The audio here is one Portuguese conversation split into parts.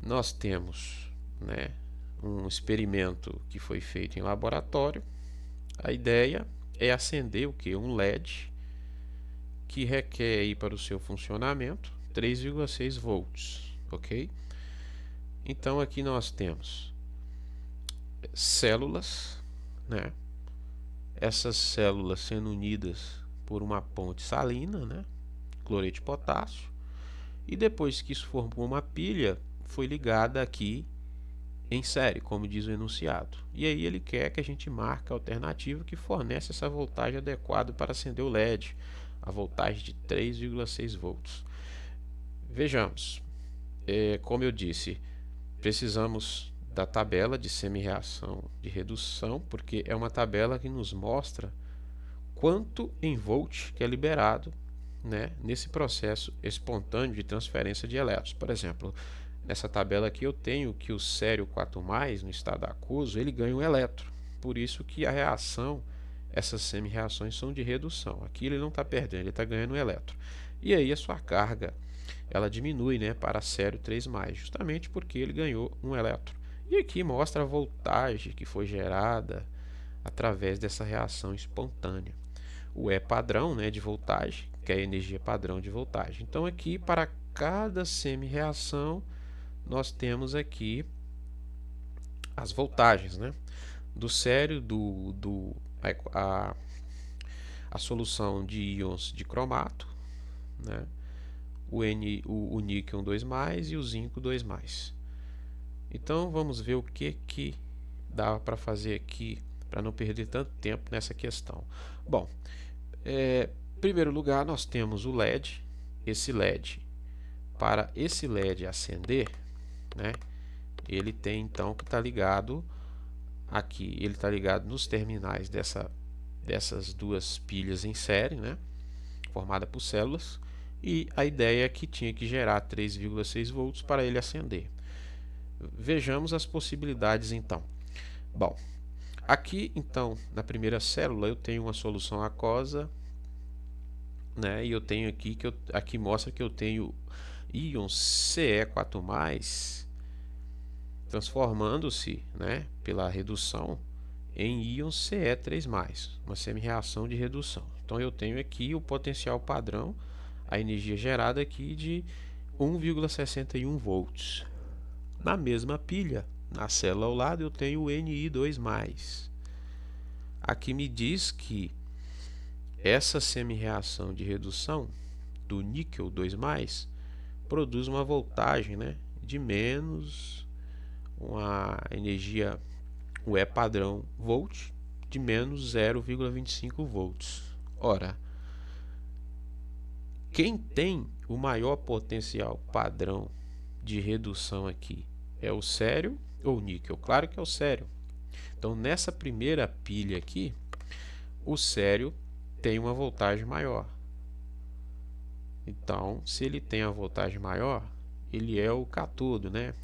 nós temos, né, um experimento que foi feito em laboratório. A ideia é acender o que? Um LED que requer aí para o seu funcionamento 3,6 volts, ok? Então aqui nós temos células, né? Essas células sendo unidas por uma ponte salina, né? Cloreto de potássio, e depois que isso formou uma pilha, foi ligada aqui em série, como diz o enunciado. E aí ele quer que a gente marque a alternativa que fornece essa voltagem adequada para acender o LED, a voltagem de 3,6 volts. Vejamos, como eu disse, precisamos da tabela de semi-reação de redução, porque é uma tabela que nos mostra quanto em volt que é liberado, né, nesse processo espontâneo de transferência de elétrons. Por exemplo, nessa tabela aqui eu tenho que o sério 4+, no estado aquoso, ele ganha um elétron. Por isso que a reação, essas semi-reações são de redução. Aqui ele não está perdendo, ele está ganhando um elétron. E aí a sua carga, ela diminui, né, para sério 3+, justamente porque ele ganhou um elétron. E aqui mostra a voltagem que foi gerada através dessa reação espontânea. O E padrão, né, de voltagem, que é a energia padrão de voltagem. Então aqui para cada semi-reação nós temos aqui as voltagens, né? Do sério, a solução de íons de cromato, né? O níquel 2+, e o zinco 2+. Então vamos ver o que dá para fazer aqui para não perder tanto tempo nessa questão. Bom, em primeiro lugar nós temos o LED. Esse LED, para esse LED acender, né, ele tem então que estar ligado aqui, ele está ligado nos terminais dessas duas pilhas em série, né, formada por células, e a ideia é que tinha que gerar 3,6 volts para ele acender. Vejamos as possibilidades então. Bom, aqui então na primeira célula eu tenho uma solução aquosa, né, e eu tenho aqui aqui mostra que eu tenho íon Ce4+, transformando-se, né, pela redução em íon Ce3+, uma semi-reação de redução. Então eu tenho aqui o potencial padrão, a energia gerada aqui de 1,61 volts. Na mesma pilha, na célula ao lado, eu tenho o Ni2+. Aqui me diz que essa semi-reação de redução do níquel 2+, produz uma voltagem, né, de menos uma energia, o E padrão volt, de menos 0,25 volts. Ora, quem tem o maior potencial padrão de redução aqui é o sério ou o níquel? Claro que é o sério. Então nessa primeira pilha aqui, o sério tem uma voltagem maior. Então, se ele tem a voltagem maior, ele é o catodo, né?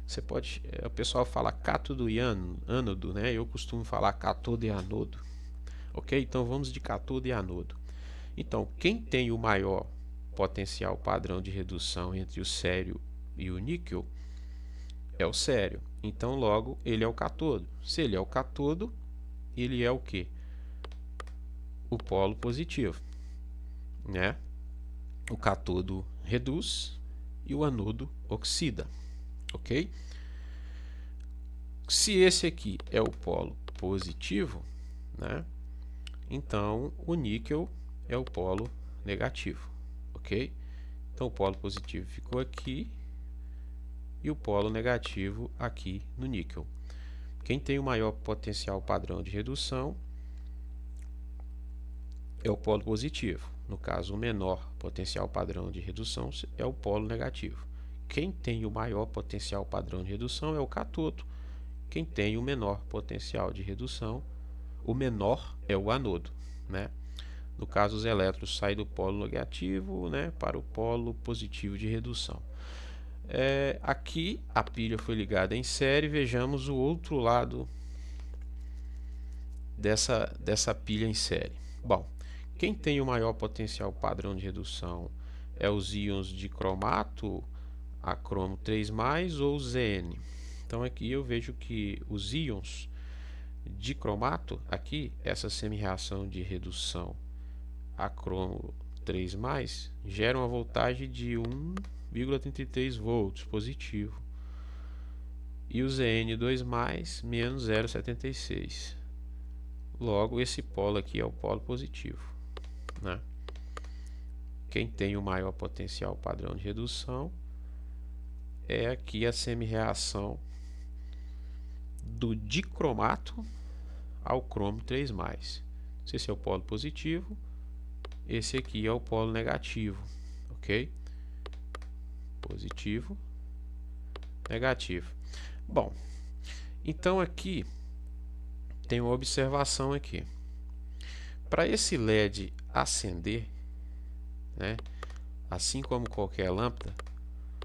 Você pode, o pessoal fala cátodo e ânodo, né? Eu costumo falar catodo e anodo. OK? Então vamos de catodo e anodo. Então, quem tem o maior potencial padrão de redução entre o sério e o níquel é o sério. Então, logo, ele é o catodo. Se ele é o catodo, ele é o quê? O polo positivo, né? O catodo reduz e o anodo oxida, ok? Se esse aqui é o polo positivo, né, então o níquel é o polo negativo, ok? Então o polo positivo ficou aqui e o polo negativo aqui no níquel. Quem tem o maior potencial padrão de redução é o polo positivo. No caso, o menor potencial padrão de redução é o polo negativo. Quem tem o maior potencial padrão de redução é o catodo. Quem tem o menor potencial de redução, o menor é o anodo, né? No caso, os elétrons saem do polo negativo, né, para o polo positivo de redução. Aqui a pilha foi ligada em série. Vejamos o outro lado dessa pilha em série. Bom, quem tem o maior potencial padrão de redução é os íons de cromato a cromo 3+, ou Zn. Então aqui eu vejo que os íons de cromato, aqui, essa semi-reação de redução a cromo 3+, gera uma voltagem de 1,33 volts positivo. E o Zn2+, menos 0,76. Logo, esse polo aqui é o polo positivo, né? Quem tem o maior potencial padrão de redução é aqui a semi-reação do dicromato ao cromo 3+. Esse é o polo positivo, esse aqui é o polo negativo, ok? Positivo, negativo. Bom, então aqui tem uma observação aqui. Para esse LED acender, né, assim como qualquer lâmpada,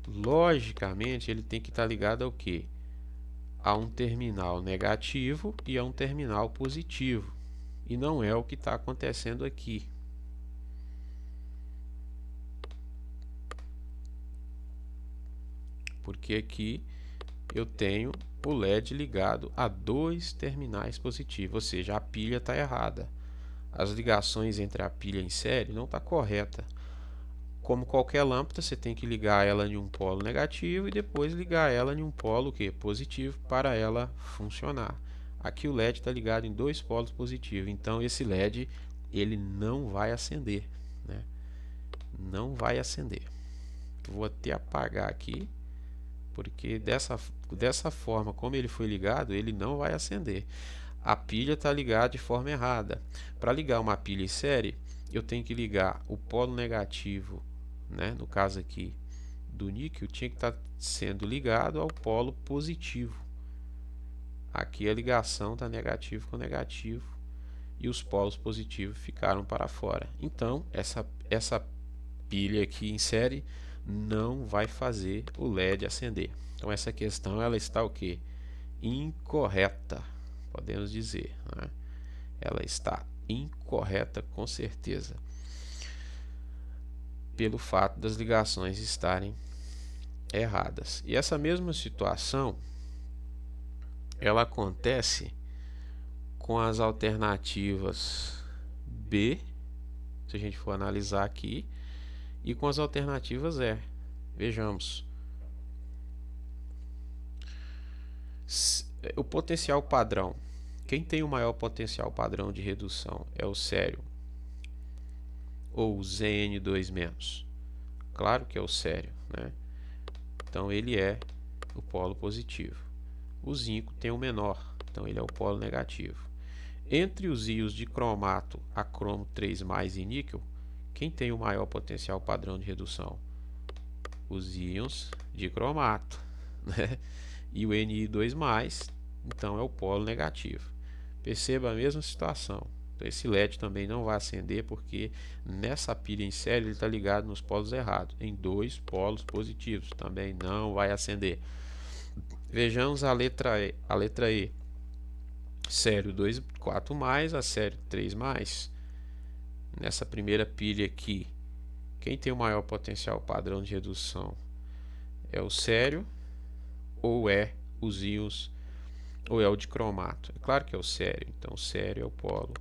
logicamente ele tem que estar ligado ao quê? A um terminal negativo e a um terminal positivo. E não é o que está acontecendo aqui. Porque aqui eu tenho o LED ligado a dois terminais positivos, ou seja, a pilha está errada. As ligações entre a pilha em série não está correta. Como qualquer lâmpada, você tem que ligar ela em um polo negativo e depois ligar ela em um polo positivo para ela funcionar. Aqui o LED está ligado em dois polos positivos, então esse LED ele não vai acender, né? Não vai acender. Vou até apagar aqui, porque dessa forma como ele foi ligado, ele não vai acender. A pilha está ligada de forma errada. Para ligar uma pilha em série, eu tenho que ligar o polo negativo, né? No caso aqui do níquel, tinha que estar sendo ligado ao polo positivo. Aqui a ligação está negativo com negativo e os polos positivos ficaram para fora. Então essa pilha aqui em série não vai fazer o LED acender. Então essa questão ela está o quê? Incorreta, podemos dizer, né? Ela está incorreta com certeza, pelo fato das ligações estarem erradas. E essa mesma situação ela acontece com as alternativas B, se a gente for analisar aqui, e com as alternativas E. Vejamos. O potencial padrão. Quem tem o maior potencial padrão de redução é o sério ou o Zn2-? Claro que é o sério, né? Então ele é o polo positivo. O zinco tem o menor, então ele é o polo negativo. Entre os íons de cromato a cromo 3+ e níquel, quem tem o maior potencial padrão de redução? Os íons de cromato, né? E o Ni2+, então é o polo negativo. Perceba a mesma situação. Então, esse LED também não vai acender porque nessa pilha em série ele está ligado nos polos errados, em dois polos positivos, também não vai acender. Vejamos a letra E. A letra E, sério 4+, a sério 3+. Nessa primeira pilha aqui, quem tem o maior potencial padrão de redução é o sério ou é os íons ou é o de cromato? É claro que é o sério. Então o sério é o polo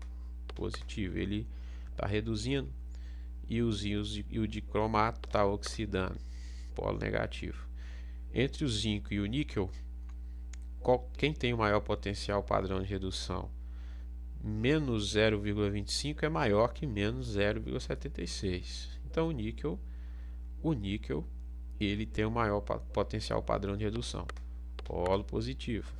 positivo, ele está reduzindo, e os íons e o de cromato está oxidando, polo negativo. Entre o zinco e o níquel, quem tem o maior potencial padrão de redução? Menos 0,25 é maior que menos 0,76. Então o níquel ele tem o maior potencial padrão de redução, polo positivo.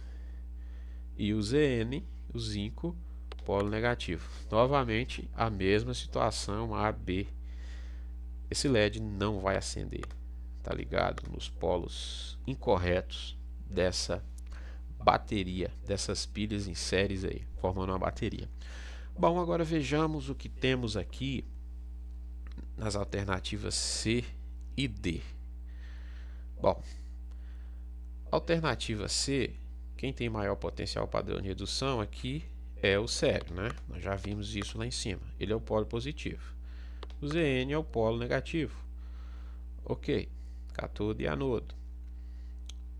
E o Zn, o zinco, polo negativo. Novamente a mesma situação, A, B. Esse LED não vai acender, tá ligado nos polos incorretos dessa bateria, dessas pilhas em séries aí, formando uma bateria. Bom, agora vejamos o que temos aqui nas alternativas C e D. Bom, alternativa C, quem tem maior potencial padrão de redução aqui é o sério, né? Nós já vimos isso lá em cima. Ele é o polo positivo. O Zn é o polo negativo. Ok. Cátodo e anodo.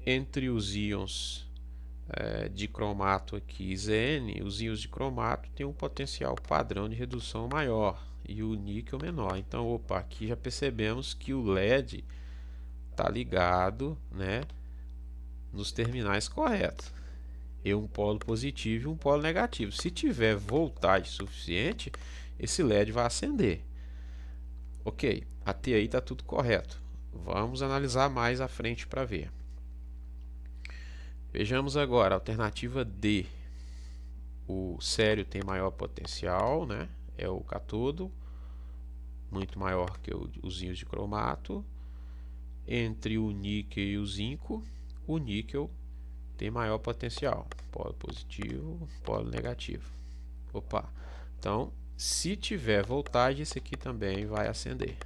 Entre os íons de cromato aqui Zn, os íons de cromato têm um potencial padrão de redução maior e o níquel menor. Então, opa, aqui já percebemos que o LED está ligado, né, nos terminais corretos. E um polo positivo e um polo negativo. Se tiver voltagem suficiente, esse LED vai acender. Ok, até aí está tudo correto. Vamos analisar mais à frente para ver. Vejamos agora a alternativa D. O cério tem maior potencial, né? É o cátodo, muito maior que os íons de cromato. Entre o níquel e o zinco, o níquel tem maior potencial, polo positivo, polo negativo. Opa, então se tiver voltagem, esse aqui também vai acender,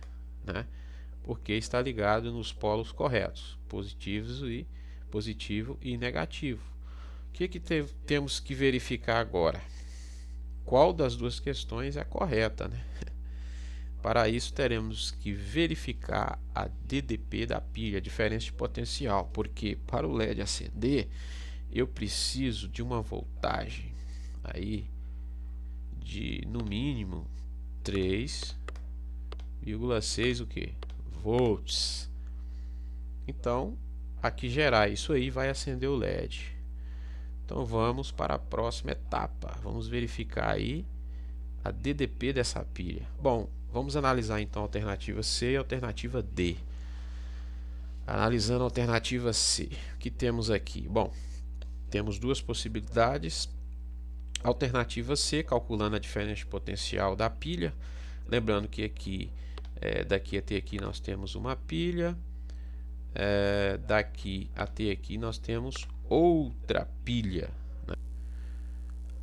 né? Porque está ligado nos polos corretos, positivo e negativo. O que temos que verificar agora? Qual das duas questões é correta, né? Para isso teremos que verificar a DDP da pilha, a diferença de potencial, porque para o LED acender eu preciso de uma voltagem aí de no mínimo 3,6 o que? Volts. Então, aqui gerar isso aí vai acender o LED. Então vamos para a próxima etapa. Vamos verificar aí a DDP dessa pilha. Bom, vamos analisar então a alternativa C e a alternativa D. Analisando a alternativa C, o que temos aqui? Bom, temos duas possibilidades. Alternativa C, calculando a diferença de potencial da pilha. Lembrando que aqui, daqui até aqui nós temos uma pilha. Daqui até aqui nós temos outra pilha, né?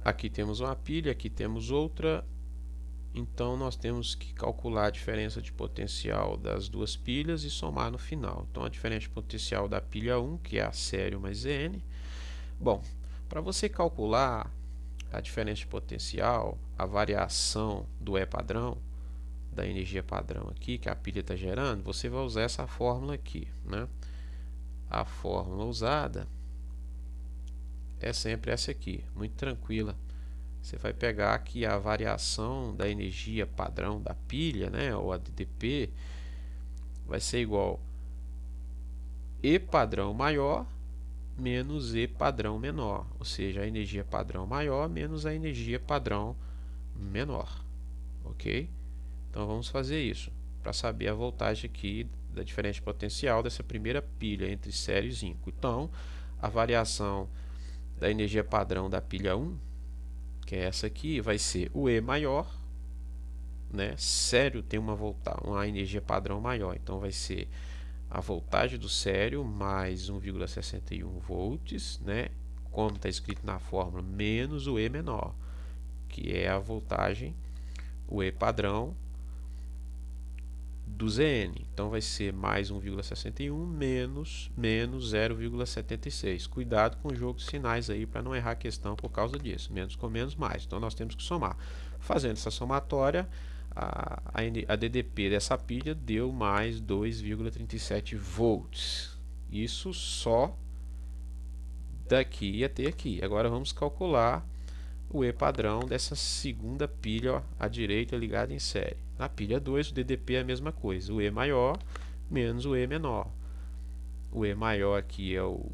Aqui temos uma pilha, aqui temos outra. Então nós temos que calcular a diferença de potencial das duas pilhas e somar no final. Então a diferença de potencial da pilha 1, que é a cério mais Zn. Bom, para você calcular a diferença de potencial, a variação do E padrão, da energia padrão aqui, que a pilha está gerando, você vai usar essa fórmula aqui, né? A fórmula usada é sempre essa aqui, muito tranquila. Você vai pegar aqui a variação da energia padrão da pilha, né, ou a DDP, vai ser igual E padrão maior menos E padrão menor, ou seja, a energia padrão maior menos a energia padrão menor, ok? Então vamos fazer isso para saber a voltagem aqui da diferença de potencial dessa primeira pilha entre cério e zinco. Então a variação da energia padrão da pilha 1, que é essa aqui, vai ser o E maior, né? Cério tem uma energia padrão maior, então vai ser a voltagem do cério mais 1,61 volts, né? Como está escrito na fórmula, menos o E menor, que é a voltagem, o E padrão do Zn. Então vai ser mais 1,61 menos 0,76. Cuidado com o jogo de sinais aí para não errar a questão por causa disso. Menos com menos, mais. Então nós temos que somar. Fazendo essa somatória, a DDP dessa pilha deu mais 2,37 volts. Isso só daqui até aqui. Agora vamos calcular o E padrão dessa segunda pilha, ó, à direita ligada em série. Na pilha 2, o DDP é a mesma coisa, o E maior menos o E menor. O E maior aqui é o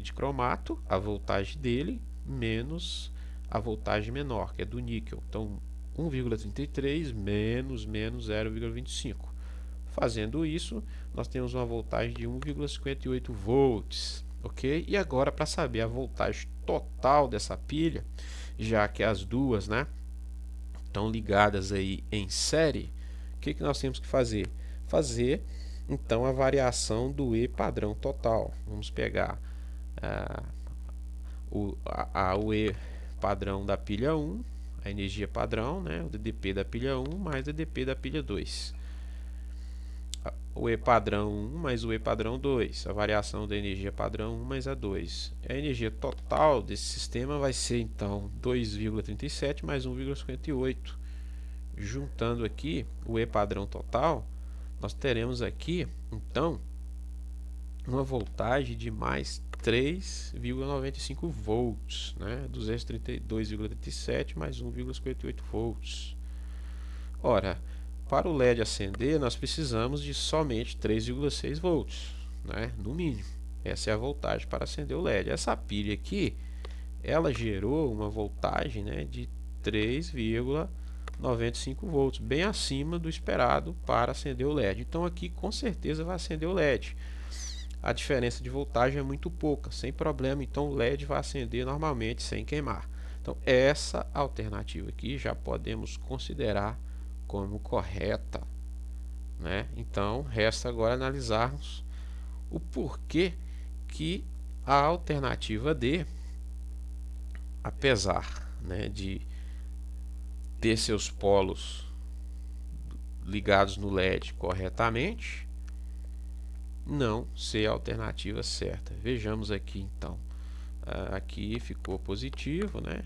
de cromato, a voltagem dele, menos a voltagem menor, que é do níquel. Então, 1,33 menos 0,25. Fazendo isso, nós temos uma voltagem de 1,58 volts. Ok? E agora, para saber a voltagem total dessa pilha, já que as duas, né, estão ligadas aí em série, o que nós temos que fazer? Fazer então a variação do E padrão total. Vamos pegar o E padrão da pilha 1, a energia padrão, né, o DDP da pilha 1 mais o DDP da pilha 2. O E padrão 1 mais o E padrão 2, a variação da energia padrão 1 mais a 2. A energia total desse sistema vai ser então 2,37 mais 1,58. Juntando aqui o E padrão total, nós teremos aqui então uma voltagem de mais 3,95 volts, né? 232,37 mais 1,58 volts. Ora, para o LED acender, nós precisamos de somente 3,6 volts, né? No mínimo. Essa é a voltagem para acender o LED. Essa pilha aqui, ela gerou uma voltagem, né, de 3,95 volts, bem acima do esperado para acender o LED. Então aqui com certeza vai acender o LED. A diferença de voltagem é muito pouca, sem problema, então o LED vai acender normalmente sem queimar. Então essa alternativa aqui já podemos considerar como correta, né? Então resta agora analisarmos o porquê que a alternativa D, apesar, né, de ter seus polos ligados no LED corretamente, não ser a alternativa certa. Vejamos aqui então. Aqui ficou positivo, né?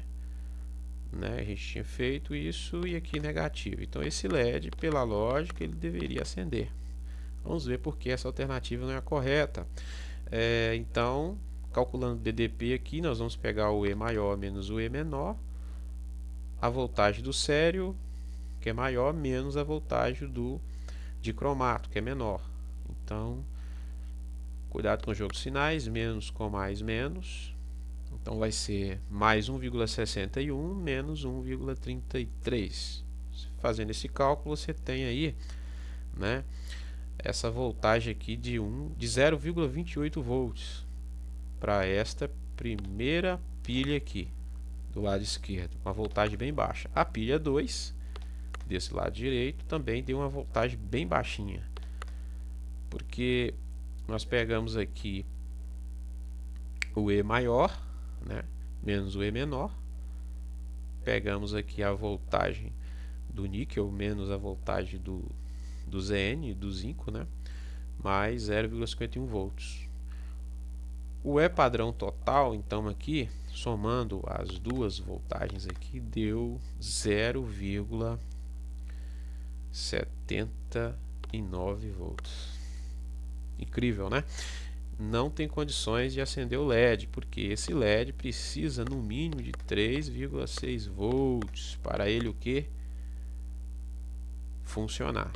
A gente tinha feito isso e aqui negativo. Então esse LED, pela lógica, ele deveria acender. Vamos ver porque essa alternativa não é a correta. Então, calculando o DDP aqui, nós vamos pegar o E maior menos o E menor, a voltagem do sério, que é maior, menos a voltagem do dicromato, que é menor. Então, cuidado com o jogo de sinais, menos com mais, menos. Então vai ser mais 1,61 menos 1,33. Fazendo esse cálculo, você tem aí, né, essa voltagem aqui de 0,28 volts para esta primeira pilha aqui do lado esquerdo, uma voltagem bem baixa. A pilha 2 desse lado direito também deu uma voltagem bem baixinha, porque nós pegamos aqui o E maior, né, menos o E menor, pegamos aqui a voltagem do níquel menos a voltagem do Zn, do zinco, né, mais 0,51 volts. O E padrão total, então aqui, somando as duas voltagens aqui, deu 0,79 volts. Incrível, né? Não tem condições de acender o LED, porque esse LED precisa no mínimo de 3,6 volts para ele o que? Funcionar.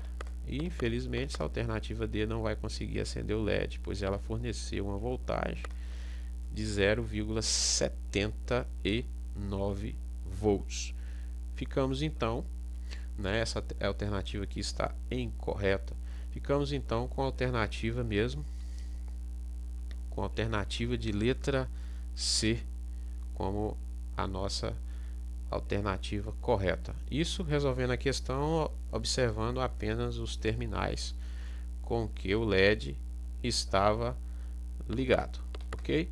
E infelizmente essa alternativa D não vai conseguir acender o LED, pois ela forneceu uma voltagem de 0,79 volts. Ficamos então, né, essa alternativa aqui está incorreta. Ficamos então com a alternativa mesmo, com a alternativa de letra C como a nossa alternativa correta. Isso resolvendo a questão observando apenas os terminais com que o LED estava ligado, ok?